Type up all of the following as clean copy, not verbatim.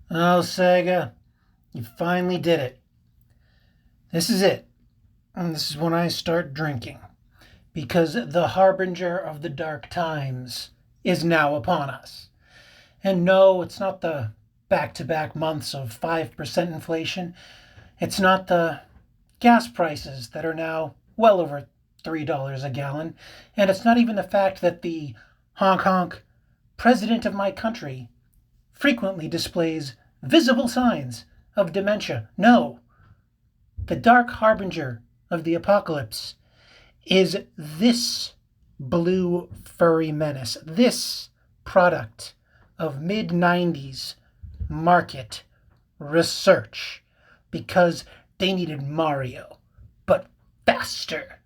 Oh, Sega, you finally did it. This is it. And this is when I start drinking. Because the harbinger of the dark times is now upon us. And no, it's not the back to back months of 5% inflation. It's not the gas prices that are now well over $3 a gallon. And it's not even the fact that the honk honk president of my country frequently displays visible signs of dementia. No, the dark harbinger of the apocalypse is this blue furry menace, this product of mid 90s market research, because they needed Mario, but faster,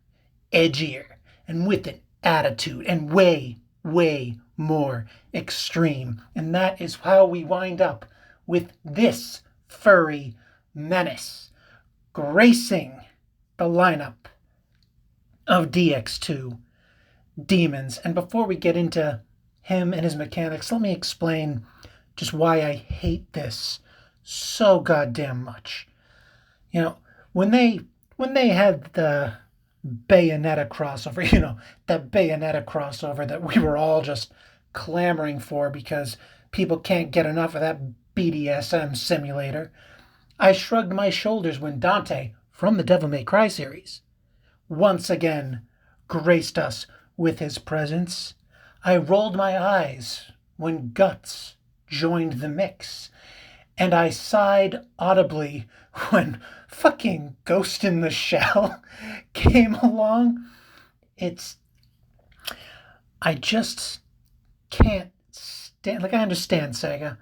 edgier, and with an attitude, and way, way more extreme. And that is how we wind up with this furry menace gracing the lineup of Dx2 demons. And before we get into him and his mechanics, let me explain just why I hate this so goddamn much. You know, when they had the Bayonetta crossover, that Bayonetta crossover that we were all just clamoring for because people can't get enough of that BDSM simulator, I shrugged my shoulders when Dante, from the Devil May Cry series, once again graced us with his presence. I rolled my eyes when Guts joined the mix, and I sighed audibly when fucking Ghost in the Shell came along. It's. I just can't stand. Like, I understand, Sega.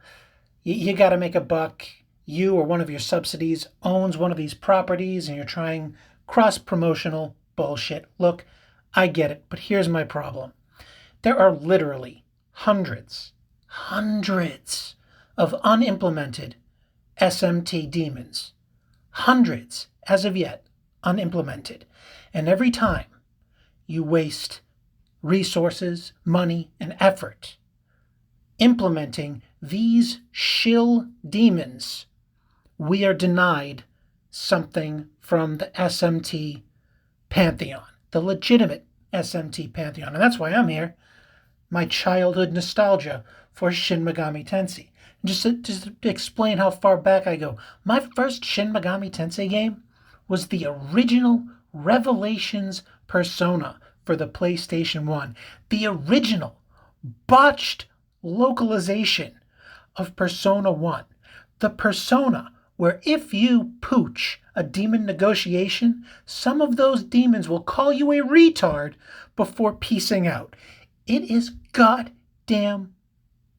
You gotta make a buck. You or one of your subsidies owns one of these properties and you're trying cross promotional bullshit. Look, I get it, but here's my problem. There are literally hundreds of unimplemented SMT demons. Hundreds, as of yet, unimplemented. And every time you waste resources, money, and effort implementing these shill demons, we are denied something from the SMT pantheon, the legitimate SMT pantheon. And that's why I'm here. My childhood nostalgia for Shin Megami Tensei. Just to explain how far back I go, my first Shin Megami Tensei game was the original Revelations Persona for the PlayStation 1. The original botched localization of Persona 1. The Persona where if you pooch a demon negotiation, some of those demons will call you a retard before piecing out. It is goddamn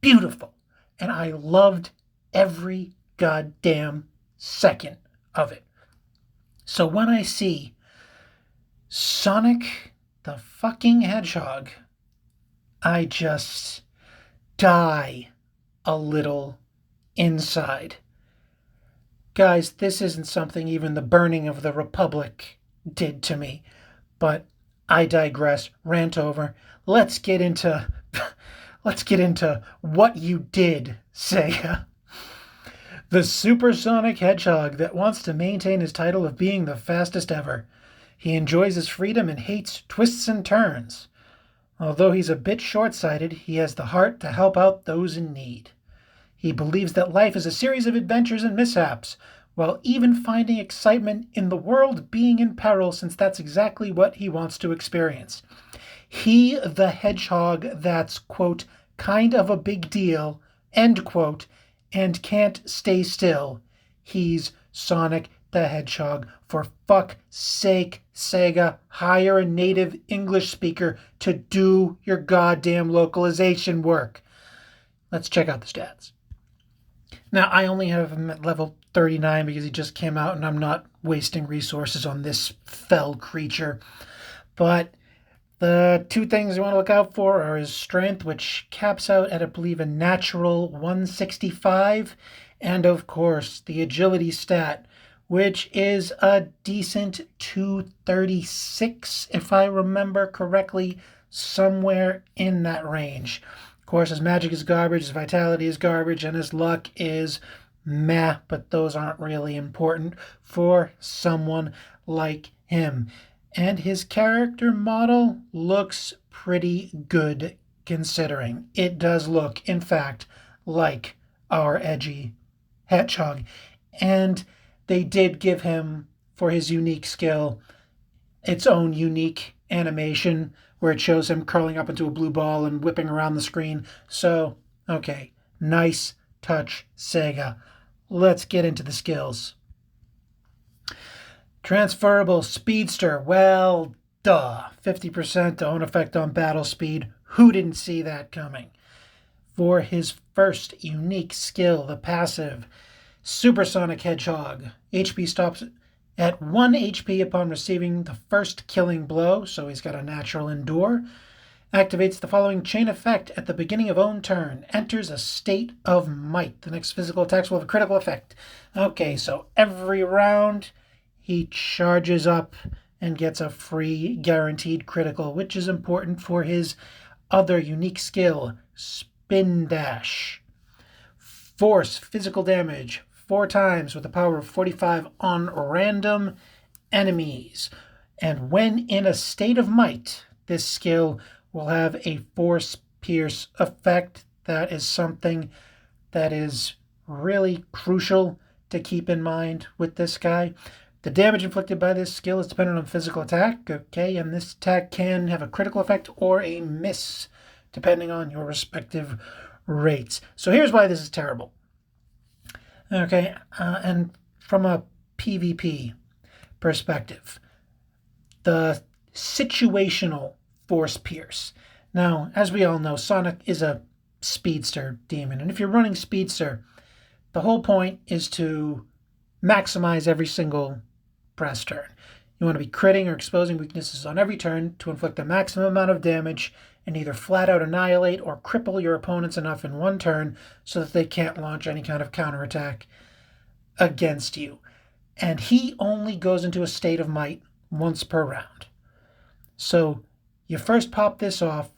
beautiful, and I loved every goddamn second of it. So when I see Sonic the fucking Hedgehog, I just die a little inside. Guys, this isn't something even the burning of the Republic did to me, but I digress. Rant over. Let's get into what you did, Sega. The supersonic hedgehog that wants to maintain his title of being the fastest ever. He enjoys his freedom and hates twists and turns. Although he's a bit short-sighted, he has the heart to help out those in need. He believes that life is a series of adventures and mishaps, while even finding excitement in the world being in peril, since that's exactly what he wants to experience. He, the hedgehog that's, quote, kind of a big deal, end quote, and can't stay still. He's Sonic the Hedgehog. For fuck's sake, Sega, hire a native English speaker to do your goddamn localization work. Let's check out the stats. Now, I only have him at level 39 because he just came out and I'm not wasting resources on this fell creature. But the two things you want to look out for are his strength, which caps out at, I believe, a natural 165, and of course, the agility stat, which is a decent 236, if I remember correctly, somewhere in that range. Of course, his magic is garbage, his vitality is garbage, and his luck is meh, but those aren't really important for someone like him. And his character model looks pretty good considering. It does look, in fact, like our edgy Hedgehog. And they did give him, for his unique skill, its own unique animation where it shows him curling up into a blue ball and whipping around the screen. So, okay, nice touch, Sega. Let's get into the skills. Transferable Speedster. Well, duh. 50% own effect on battle speed. Who didn't see that coming? For his first unique skill, the passive, Supersonic Hedgehog. HP stops at 1 HP upon receiving the first killing blow, so he's got a natural endure. Activates the following chain effect at the beginning of own turn. Enters a state of might. The next physical attacks will have a critical effect. Okay, so every round he charges up and gets a free guaranteed critical, which is important for his other unique skill, Spin Dash. Force physical damage 4 times with a power of 45 on random enemies. And when in a state of might, this skill will have a force pierce effect. That is something that is really crucial to keep in mind with this guy. The damage inflicted by this skill is dependent on physical attack, okay, and this attack can have a critical effect or a miss, depending on your respective rates. So here's why this is terrible. Okay, and from a PvP perspective, the situational force pierce. Now, as we all know, Sonic is a speedster demon, and if you're running speedster, the whole point is to maximize every single press turn. You want to be critting or exposing weaknesses on every turn to inflict the maximum amount of damage and either flat out annihilate or cripple your opponents enough in one turn so that they can't launch any kind of counterattack against you. And he only goes into a state of might once per round. So you first pop this off,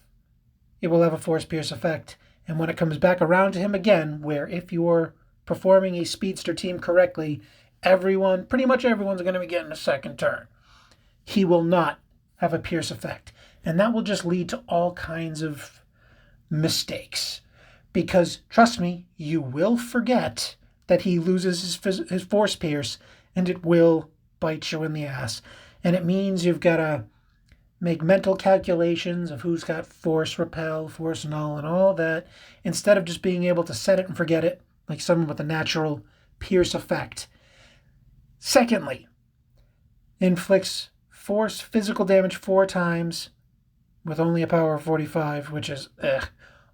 it will have a force pierce effect. And when it comes back around to him again, where if you're performing a speedster team correctly, pretty much everyone's going to be getting a second turn. He will not have a pierce effect. And that will just lead to all kinds of mistakes. Because, trust me, you will forget that he loses his force pierce, and it will bite you in the ass. And it means you've got to make mental calculations of who's got force repel, force null, and all that, instead of just being able to set it and forget it, like someone with a natural pierce effect. Secondly, inflicts force physical damage 4 times with only a power of 45, which is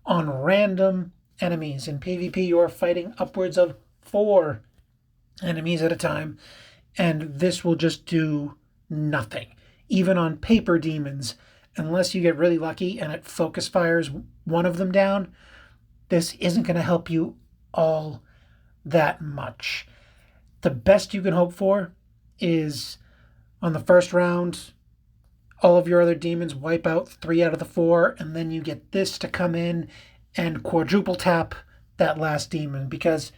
on random enemies. In PvP, you're fighting upwards of 4 enemies at a time, and this will just do nothing. Even on paper demons, unless you get really lucky and it focus fires one of them down, this isn't going to help you all that much. The best you can hope for is on the first round, all of your other demons wipe out 3 out of the 4, and then you get this to come in and quadruple tap that last demon. Because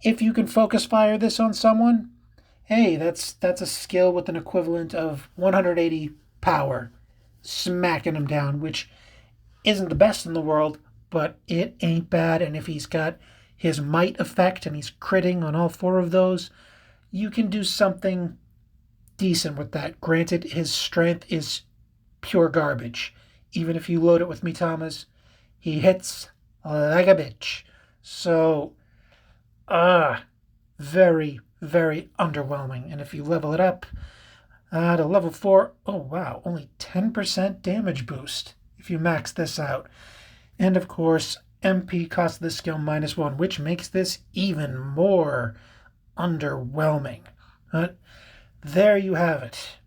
if you can focus fire this on someone, hey, that's a skill with an equivalent of 180 power, smacking him down, which isn't the best in the world, but it ain't bad. And if he's got his might effect and he's critting on all 4 of those, you can do something decent with that. Granted, his strength is pure garbage. Even if you load it with Mitamas, he hits like a bitch. So, very, very underwhelming. And if you level it up to level 4, oh wow, only 10% damage boost if you max this out. And of course, MP cost this skill -1, which makes this even more underwhelming. There you have it.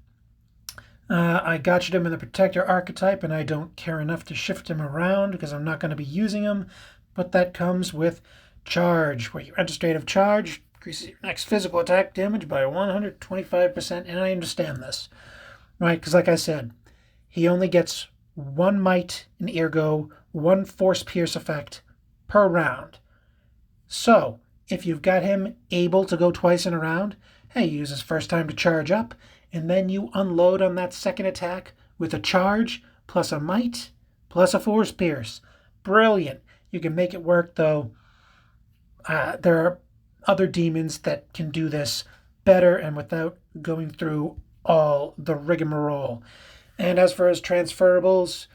I gotcha'd him in the Protector archetype, and I don't care enough to shift him around because I'm not going to be using him, but that comes with Charge, where you enter state of charge, increases your next physical attack damage by 125%, and I understand this, right? Because like I said, he only gets 1 might and ergo 1 force pierce effect per round. So, if you've got him able to go twice in a round, hey, you use his first time to charge up, and then you unload on that second attack with a charge, plus a might, plus a force pierce. Brilliant. You can make it work, though. There are other demons that can do this better and without going through all the rigmarole. And as for his transferables,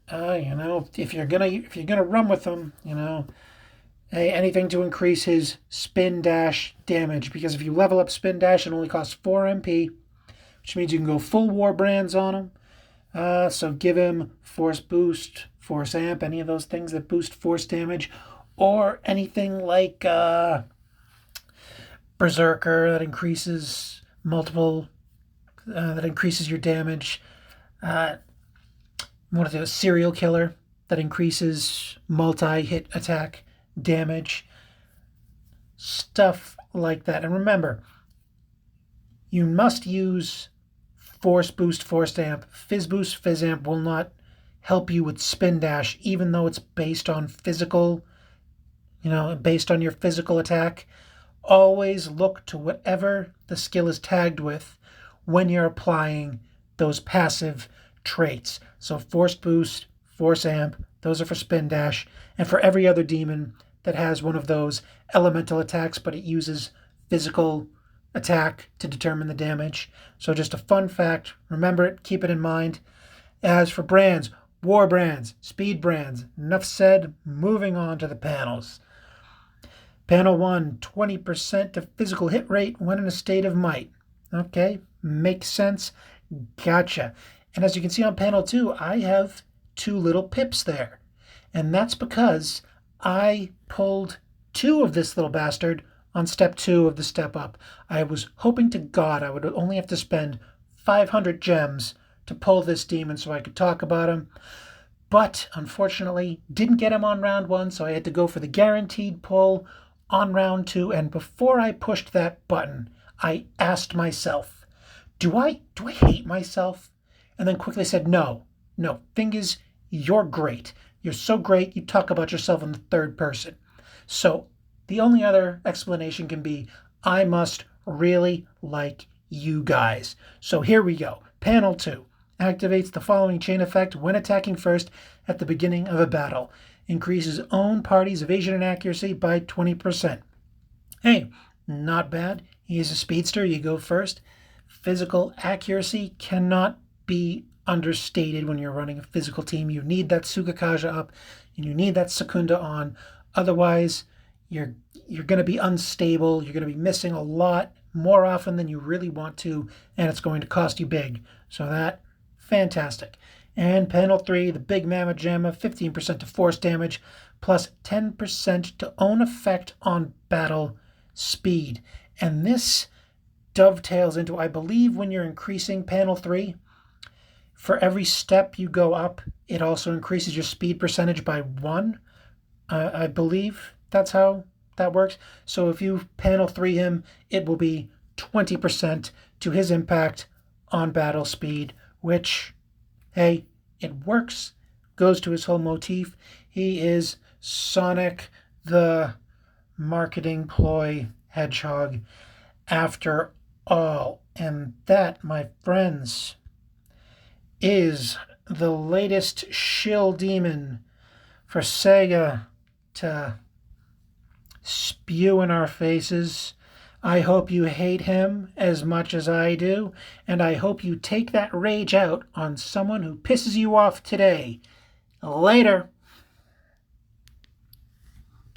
if you're gonna run with them, hey, anything to increase his spin dash damage, because if you level up spin dash, it only costs 4 MP, which means you can go full war brands on him. So give him force boost, force amp, any of those things that boost force damage, or anything like Berserker that increases your damage. What is it? A serial killer that increases multi-hit attack damage. Stuff like that. And remember, you must use force boost, force amp. Fizz boost, fizz amp will not help you with spin dash, even though it's based on physical, based on your physical attack. Always look to whatever the skill is tagged with when you're applying those passive traits. So force boost, force amp, those are for spin dash, and for every other demon that has one of those elemental attacks, but it uses physical attack to determine the damage. So just a fun fact, remember it, keep it in mind. As for brands, war brands, speed brands, enough said, moving on to the panels. Panel 1, 20% to physical hit rate when in a state of might. Okay, makes sense. Gotcha. And as you can see on panel 2, I have 2 little pips there. And that's because I pulled 2 of this little bastard on step 2 of the step up. I was hoping to God I would only have to spend 500 gems to pull this demon so I could talk about him. But unfortunately, didn't get him on round 1, so I had to go for the guaranteed pull on round 2. And before I pushed that button, I asked myself, do I hate myself? And then quickly said, no, Fingers, you're great. You're so great, you talk about yourself in the third person. So the only other explanation can be, I must really like you guys. So here we go. Panel 2 activates the following chain effect when attacking first at the beginning of a battle. Increases own party's evasion and accuracy by 20%. Hey, not bad. He is a speedster. You go first. Physical accuracy cannot be understated when you're running a physical team. You need that Sukakaja up and you need that Secunda on. Otherwise, you're going to be unstable. You're going to be missing a lot more often than you really want to, and it's going to cost you big. So that, fantastic. And panel 3, the Big Mamma Jamma, 15% to force damage, plus 10% to own effect on battle speed. And this dovetails into, I believe, when you're increasing panel 3, for every step you go up, it also increases your speed percentage by 1. I believe that's how that works. So if you panel 3 him, it will be 20% to his impact on battle speed, which, hey, it works. Goes to his whole motif. He is Sonic the marketing ploy Hedgehog after all. And that, my friends, is the latest shill demon for Sega to spew in our faces. I hope you hate him as much as I do, and I hope you take that rage out on someone who pisses you off today. Later.